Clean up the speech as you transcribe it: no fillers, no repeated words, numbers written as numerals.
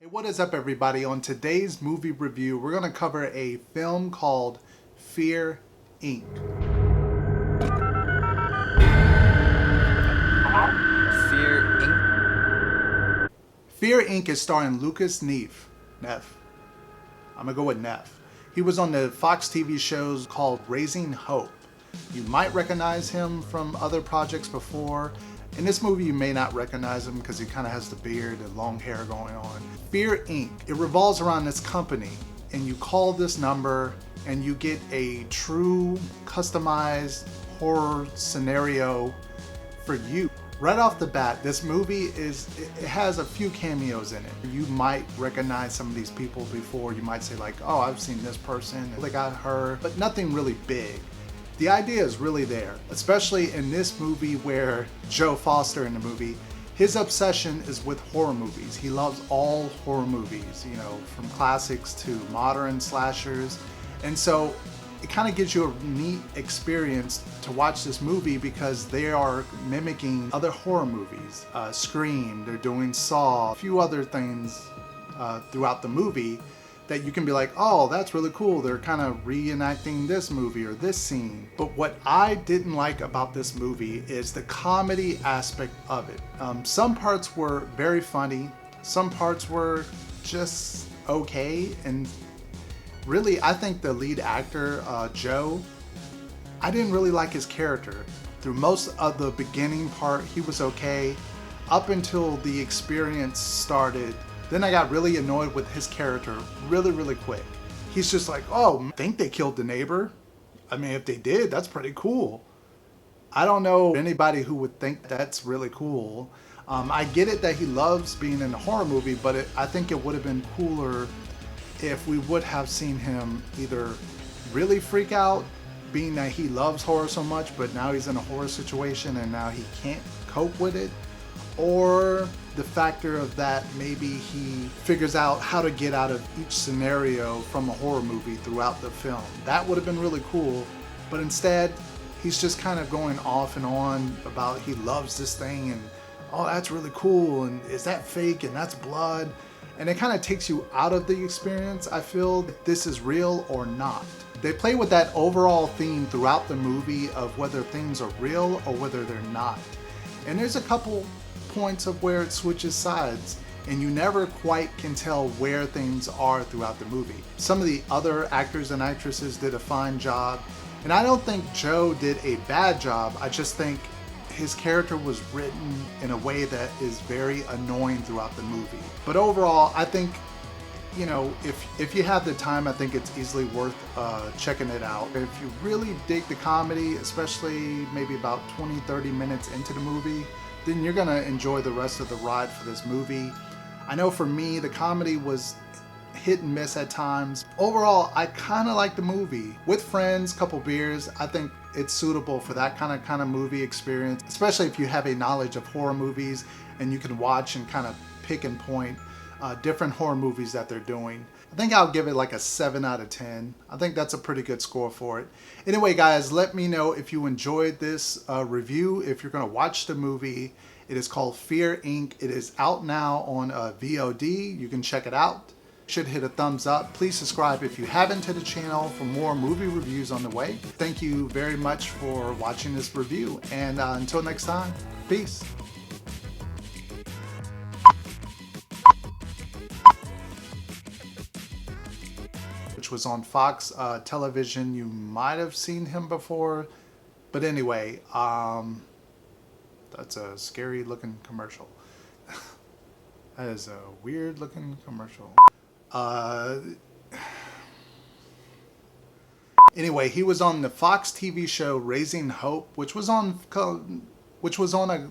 Hey, what is up, everybody? On today's movie review, we're going to cover a film called Fear Inc. Fear Inc. Fear Inc. is starring Lucas Neff. I'm going to go with Neff. He was on the Fox TV shows called Raising Hope. You might recognize him from other projects before. In this movie, you may not recognize him because he kind of has the beard and long hair going on. Fear Inc. It revolves around this company, and you call this number and you get a true customized horror scenario for you. Right off the bat, this movie it has a few cameos in it. You might recognize some of these people before. You might say like, oh, I've seen this person, they got her, but nothing really big. The idea is really there, especially in this movie where Joe Foster in the movie, his obsession is with horror movies. He loves all horror movies, from classics to modern slashers. And so it kind of gives you a neat experience to watch this movie because they are mimicking other horror movies. Scream, they're doing Saw, a few other things throughout the movie that you can be like, oh, that's really cool. They're kind of reenacting this movie or this scene. But what I didn't like about this movie is the comedy aspect of it. Some parts were very funny. Some parts were just okay. And really, I think the lead actor, Joe, I didn't really like his character. Through most of the beginning part, he was okay. Up until the experience started, then I got really annoyed with his character really quick. He's just like, oh, I think they killed the neighbor. I mean, if they did, that's pretty cool. I don't know anybody who would think that's really cool. I get it that he loves being in a horror movie, but I think it would have been cooler if we would have seen him either really freak out, being that he loves horror so much, but now he's in a horror situation and now he can't cope with it, or the factor of that maybe he figures out how to get out of each scenario from a horror movie throughout the film. That would have been really cool, but instead he's just kind of going off and on about he loves this thing and oh, that's really cool, and is that fake, and that's blood, and it kind of takes you out of the experience. I feel if this is real or not. They play with that overall theme throughout the movie of whether things are real or whether they're not. And there's a couple points of where it switches sides and you never quite can tell where things are throughout the movie. Some of the other actors and actresses did a fine job, and I don't think Joe did a bad job. I just think his character was written in a way that is very annoying throughout the movie. But overall, I think, if you have the time, I think it's easily worth checking it out. If you really dig the comedy, especially maybe about 20-30 minutes into the movie, then you're gonna enjoy the rest of the ride for this movie. I know for me, the comedy was hit and miss at times. Overall, I kind of like the movie. With friends, couple beers, I think it's suitable for that kind of movie experience, especially if you have a knowledge of horror movies and you can watch and kind of pick and point different horror movies that they're doing. I think I'll give it like a 7 out of 10. I think that's a pretty good score for it. Anyway, guys, let me know if you enjoyed this review. If you're going to watch the movie, it is called Fear Inc. It is out now on VOD. You can check it out. Should hit a thumbs up. Please subscribe if you haven't to the channel for more movie reviews on the way. Thank you very much for watching this review. And until next time, peace. Which was on Fox television. You might have seen him before, but anyway, that's a scary looking commercial. That is a weird looking commercial. Anyway, he was on the Fox TV show Raising Hope, which was on a